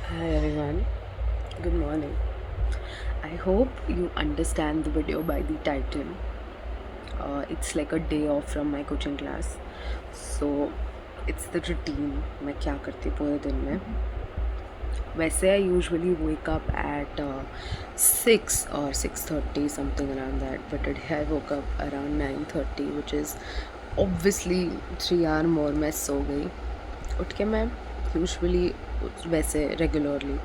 Hi everyone, good morning. I hope you understand the video by the title. It's like a day off from my coaching class. So it's the routine. मैं क्या करती पूरे दिन में. वैसे I usually wake up at 6 or 6:30 something around that. But today I woke up around 9:30 which is obviously 3 hour more मैं सो गई. उठ के मैं यूजुअली वैसे रेगुलरली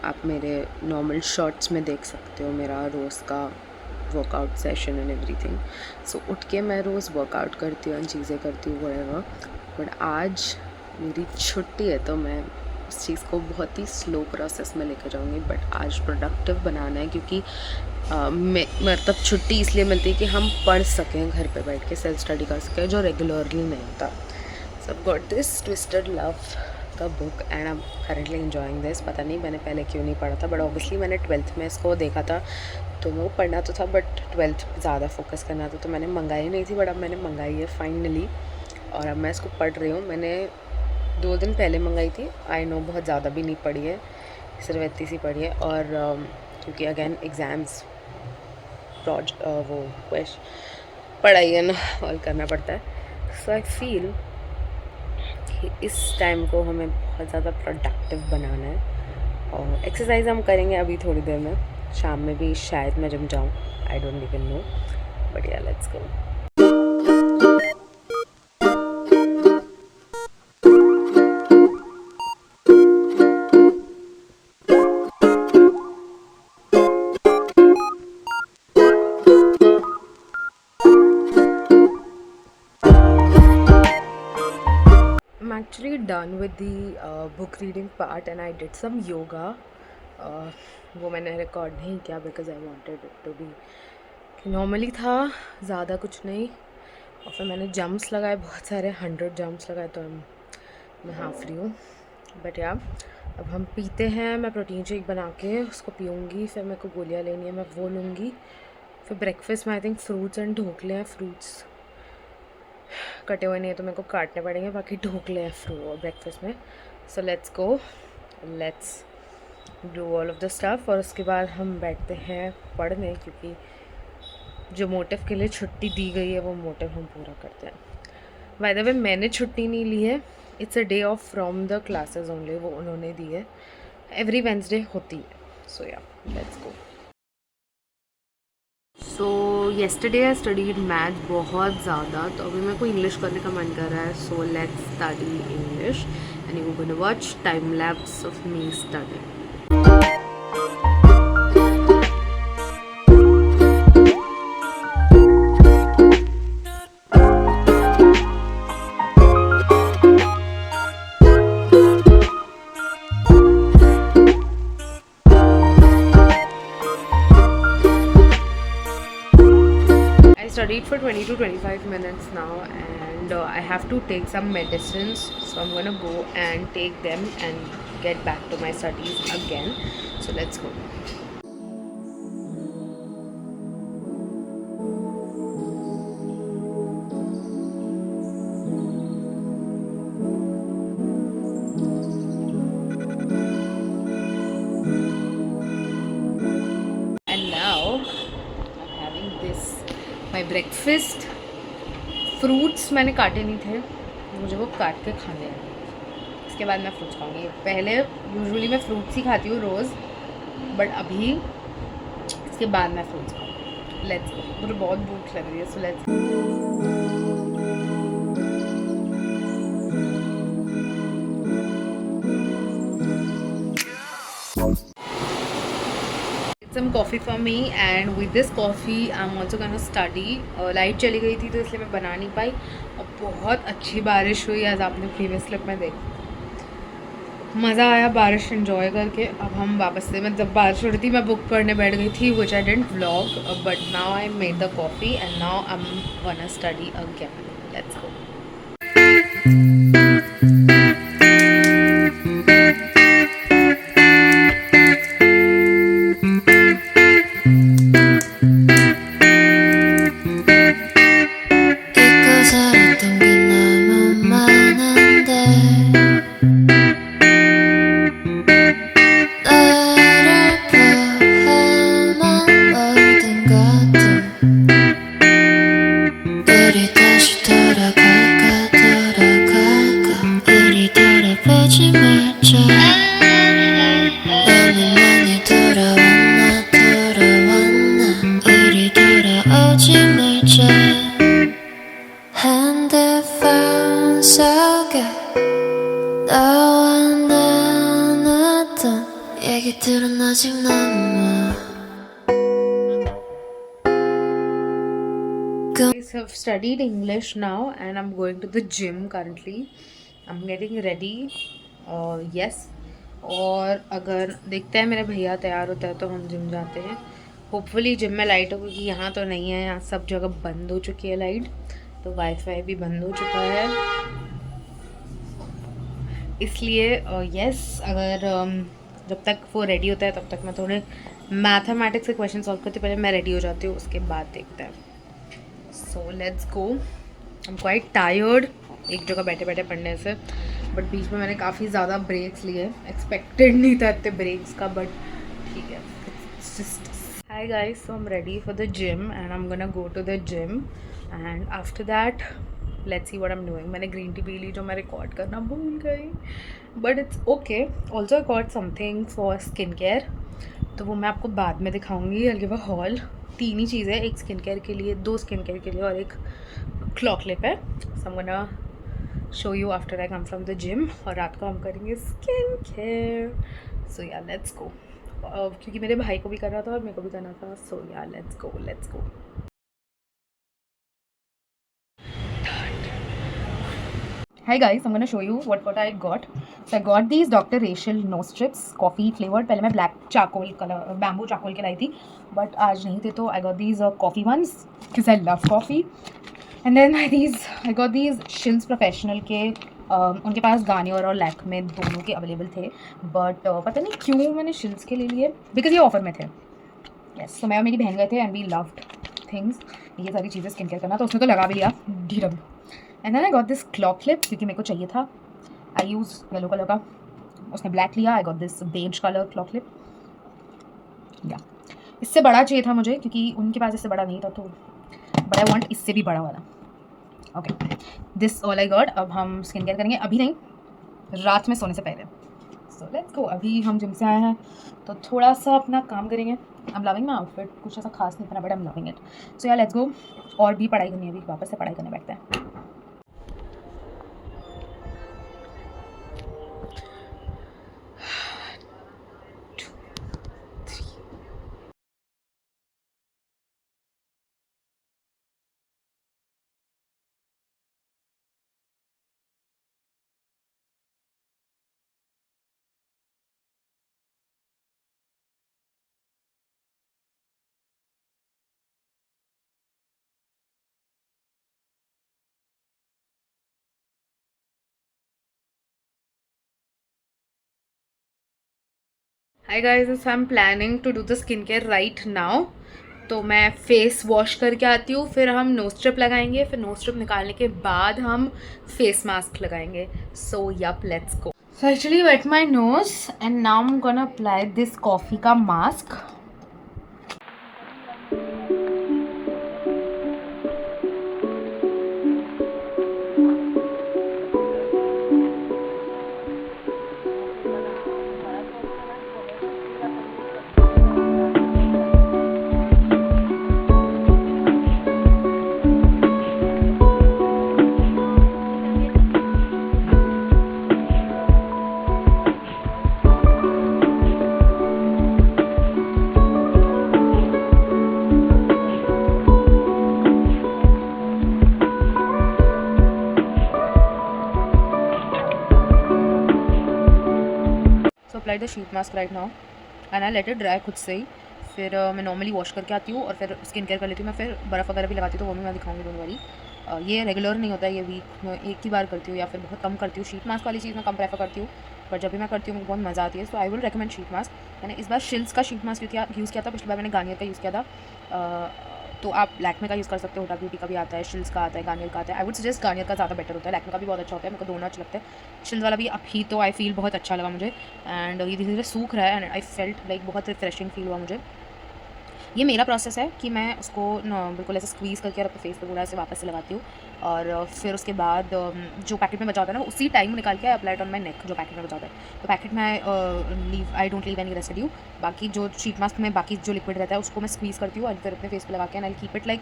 आप मेरे नॉर्मल शॉर्ट्स में देख सकते हो मेरा रोज़ का वर्कआउट सेशन एंड एवरीथिंग. सो उठ के मैं रोज़ वर्कआउट करती हूँ, चीज़ें करती हूँ व्हाटएवर. बट आज मेरी छुट्टी है तो मैं उस चीज़ को बहुत ही स्लो प्रोसेस में लेकर जाऊँगी. बट आज प्रोडक्टिव बनाना है क्योंकि मतलब छुट्टी इसलिए मिलती है कि हम पढ़ सकें, घर पे बैठ के सेल्फ स्टडी कर सकें, जो रेगुलरली नहीं होता. So I got this twisted love का book and I am currently enjoying this. पता नहीं मैंने पहले क्यों नहीं पढ़ा था, बट ऑब्वियसली मैंने 12th में इसको देखा था तो मेरे को पढ़ना तो था, बट 12th ज़्यादा फोकस करना था तो मैंने मंगाई नहीं थी. बट अब मैंने मंगाई है फाइनली और अब मैं इसको पढ़ रही हूँ. मैंने 2 दिन पहले मंगाई थी. आई नो बहुत ज़्यादा भी नहीं पढ़ी है, सिर्फ इतनी सी पढ़ी है. और क्योंकि अगेन एग्ज़ाम्स वो पढ़ाई है ना और करना पड़ता है. सो आई फील इस टाइम को हमें बहुत ज़्यादा प्रोडक्टिव बनाना है. और एक्सरसाइज हम करेंगे अभी थोड़ी देर में, शाम में भी शायद मैं जिम जाऊँ, I don't even know. But yeah let's go. I'm actually done with the book reading part and I did some yoga. वो मैंने रिकॉर्ड नहीं किया because I wanted it to be normally था, ज़्यादा कुछ नहीं. और फिर मैंने जंप्स लगाए, बहुत सारे 100 जंप्स लगाए, तो मैं हाफ रही हूँ. बट या अब हम पीते हैं. मैं प्रोटीन शेक बना के उसको पीऊँगी, फिर मेरे को गोलियाँ लेनी है, मैं वो लूँगी. फिर ब्रेकफास्ट में आई थिंक फ्रूट्स एंड ढोकले हैं. फ्रूट्स कटे हुए नहीं है तो मेरे को काटने पड़ेंगे, बाकी ढोकले हैं ब्रेकफास्ट में. So let's go, let's do all of the stuff. और उसके बाद हम बैठते हैं पढ़ने, क्योंकि जो मोटिव के लिए छुट्टी दी गई है वो मोटिव हम पूरा करते हैं. बाय द वे मैंने छुट्टी नहीं ली है, it's a day of from the classes only, वो उन्होंने दी है. एवरी वेंसडे होती है. सो yeah let's go. So yesterday I studied math बहुत ज़्यादा, तो अभी मेरे को इंग्लिश करने का मन कर रहा है. So let's study English and you gonna watch time lapse of me study. Studied for 20 to 25 minutes now and I have to take some medicines, so I'm gonna go and take them and get back to my studies again. So let's go. And now I'm having this my breakfast. Fruits मैंने काटे नहीं थे, मुझे वो काट के खाने हैं. इसके बाद मैं फ्रूट्स खाऊंगी. पहले यूजुअली मैं फ्रूट्स ही खाती हूँ रोज़, बट अभी इसके बाद मैं फ्रूट्स खाऊंगी. Let's go. मुझे बहुत भूख लग रही है. So let's. some coffee for me and with this coffee I'm also gonna study. Light चली गई थी तो इसलिए मैं बना नहीं पाई. और बहुत अच्छी बारिश हुई आज, आपने प्रीवियस क्लिप में देख. मज़ा आया बारिश एंजॉय करके. अब हम वापस से, मैं जब बारिश हो रही थी मैं बुक पढ़ने बैठ गई थी, which I didn't vlog. But now I made the coffee and now I am gonna study again. Let's go. 돌아오지 말자 너는 많이 돌아왔나 우리 돌아오지 말자 핸드폰 속에 너와 나눴던 얘기들은 아직 남아 Guys have studied English now and I'm going to the gym currently. I'm getting ready. Yes. और अगर देखते हैं मेरे भैया तैयार होता है तो हम जिम जाते हैं. होपफुली जिम में लाइट हो, क्योंकि यहाँ तो नहीं है. यहाँ सब जगह बंद हो चुकी है लाइट, तो वाईफाई भी बंद हो चुका है. इसलिए यस, अगर जब तक वो रेडी होता है तब तक मैं थोड़े मैथमेटिक्स के क्वेश्चन सॉल्व करती. पहले मैं रेडी हो जाती हूँ, उसके बाद देखते हैं. So let's go. I am quite tired एक जगह बैठे बैठे पढ़ने से, बट बीच में मैंने काफ़ी ज़्यादा ब्रेक्स लिए. एक्सपेक्टेड नहीं था इतने ब्रेक्स का, बट ठीक है. Hi guys, so I am ready for the gym and I am gonna go to the gym and after that let's see what I am doing. मैंने ग्रीन टी पी ली जो मैं रिकॉर्ड करना भूल गई, but it's okay. Also I got something for skin care, तो वो मैं आपको बाद में दिखाऊंगी. I give a hall. 3 ही चीज़ है, एक स्किन केयर के लिए, 2 स्किन केयर के लिए और एक क्लॉ क्लिप है. So I am gonna show you after I come from the gym. और रात को हम करेंगे skin care. So yeah let's गो. क्योंकि मेरे भाई को भी करना था और मेरे को भी करना था. सो yeah let's go. Hi guys, I'm gonna show you what I got. So I got these Dr. Rachel nose strips, coffee flavored. पहले मैं black charcoal color, bamboo charcoal के लाई थी, but आज नहीं थे, तो I got these coffee ones because I love coffee. And then I got these Shills Professional के उनके पास गार्नियर और लैक्मे दोनों के अवेलेबल थे, बट पता नहीं क्यों मैंने Shills के ले लिए, बिकॉज ये ऑफर में थे. यस, तो मैं और मेरी बहन गए थे एंड वी लव्ड थिंग्स. ये सारी चीज़ें स्किन केयर करना, तो उसने तो लगा भी लिया DW. And then I got this claw clip क्योंकि मेरे को चाहिए था. आई यूज़ येलो कलर का, उसने ब्लैक लिया. I got this beige colour claw clip. या इससे बड़ा चाहिए था मुझे, क्योंकि उनके पास इससे बड़ा नहीं था, तो बट आई वांट इससे भी बड़ा वाला. Okay, this all I got. अब हम स्किन केयर करेंगे, अभी नहीं, रात में सोने से पहले. So let's go. अभी हम जिम से आए हैं तो थोड़ा सा अपना काम करेंगे. I am loving my outfit. कुछ ऐसा खास नहीं था, but I am loving it. So yeah let's गो. और भी पढ़ाई करनी है, अभी वापस से पढ़ाई करने बैठते हैं. Hi guys, I am planning to do the skin care right now. तो मैं फेस वॉश करके आती हूँ, फिर हम नोज स्ट्रिप लगाएंगे, फिर नोज स्ट्रिप निकालने के बाद हम फेस मास्क लगाएंगे. So yup, let's go. So actually wait my nose and now I am gonna apply this coffee का mask. Apply the sheet mask right now and I let it dry खुद से ही. फिर मैं normally wash करके आती हूँ और फिर स्किन केयर कर लेती हूँ. मैं फिर बर्फ़ वगैरह भी लगाती हूँ, तो वो भी मैं दिखाऊंगी दोनों वाली. ये रेगुलर नहीं होता है, ये वीक में एक ही बार करती हूँ या फिर बहुत कम करती हूँ. शीट मास्क वाली चीज़ मैं कम प्रेफर करती हूँ, पर जब भी मैं करती हूँ मुझे बहुत मज़ा आती है. So I will recommend sheet mask. मैंने इस बार शिल्स का शीट मास्क यूज़ किया था, पिछली बार मैंने गार्नियर का यूज़ किया था. तो आप लैक्मे का यूज़ कर सकते हो, होटा ब्यूटी का भी आता है, शिल्स का आता है, गार्नियर का आता है. आई वुड सजेस्ट गार्नियर का ज़्यादा बेटर होता है. लैक्मे का भी बहुत अच्छा होता है, मेरे को दोनों अच्छे लगते हैं. शिल्स वाला भी अभी तो आई फील बहुत अच्छा लगा मुझे, एंड ये धीरे धीरे सूख रहा है एंड आई फेल्ट लाइक बहुत रिफ्रेशिंग फील हुआ मुझे. ये मेरा प्रोसेस है कि मैं उसको बिल्कुल ऐसे स्क्वीज़ करके और अपने फेस पे पूरा ऐसे वापस से लगाती हूँ. और फिर उसके बाद जो पैकेट में बचा होता है ना उसी टाइम निकाल के अप्लाई ऑन माई नेक, जो पैकेट में बचा होता है। तो पैकेट में I don't leave any residue. बाकी जो शीट मास्क में बाकी जो लिक्विड रहता है उसको मैं स्क्वीज़ करती हूँ और फिर अपने फेस पे लगा के and I keep it like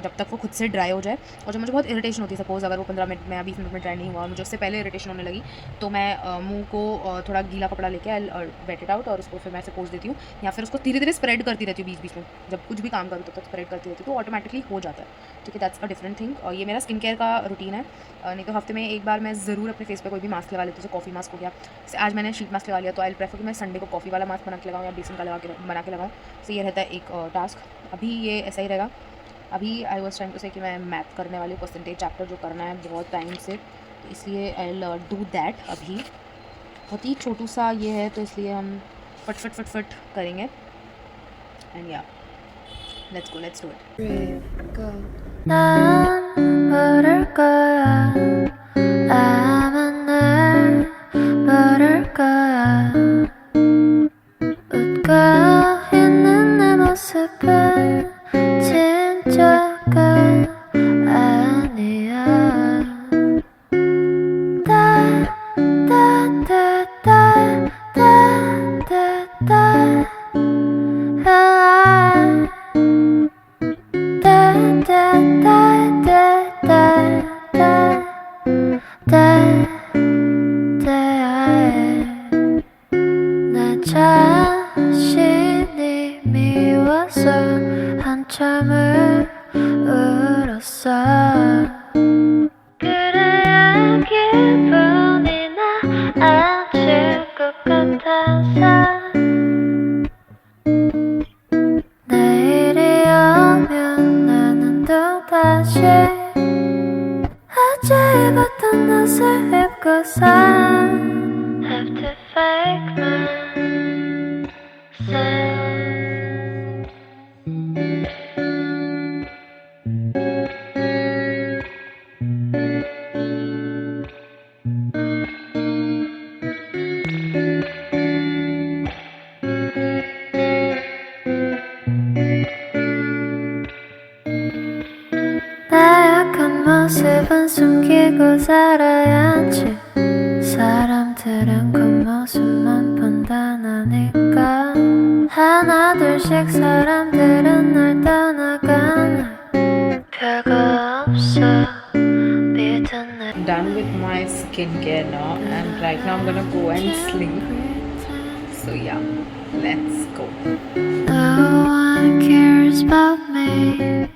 जब तक वो खुद से ड्राई हो जाए। और जब मुझे बहुत इरिटेशन होती है, सपोज़ अगर वो 15 मिनट में या 20 मिनट में ड्राई नहीं हुआ, मुझे उससे पहले इरिटेशन होने लगी, तो मैं मुँह को थोड़ा गीला कपड़ा लेके वेट इट आउट और उसको फिर मैं ऐसे पोंछ देती हूँ, या फिर उसको धीरे धीरे स्प्रेड करती रहती हूँ बीच बीच में। जब कुछ भी काम करूँ तब तक स्प्रेड करती रहती हूँ, तो ऑटोमेटिकली हो जाता है। ठीक है, दैट्स अ डिफरेंट थिंग। और ये मेरा स्किन केयर का रूटीन है। नहीं तो हफ्ते में एक बार मैं ज़रूर अपने फेस पे कोई भी मास्क लगा लेती हूँ। जैसे कॉफ़ी मास्क हो गया, जैसे आज मैंने शीट मास्क लगा लिया, तो आई प्रेफर कि मैं संडे को कॉफ़ी वाला मास्क बना के लगाऊँ या बेसन का बना के लगाऊँ। तो ये रहता है एक टास्क। अभी ये ऐसा ही रहेगा। अभी आई वॉज ट्राइंग टू से कि मैं मैथ करने वाली परसेंटेज चैप्टर जो करना है बहुत टाइम से, तो इसलिए आई विल डू दैट। अभी बहुत ही छोटू सा ये है, तो इसलिए हम फट करेंगे। एंड या let's do it. 난 모를 거야 아마 날 모를 거야 웃고 있는 내 모습은 진짜가 아니야 내 자신이 미워서 한참을 울었어 그래야 기분이 나아질 것 같아서 내일이 오면 나는 또다시 어제 입었던 옷을 입고서 Have to fake myself 나약한 모습은 숨기고 살아야지 사람들은 겉모습만 판단하니까 하나 둘씩 사람들은 날 떠나가네 별거 없어 믿은 내 Done with my skincare now, and right now I'm gonna go and sleep. So yeah, let's go. No one cares about me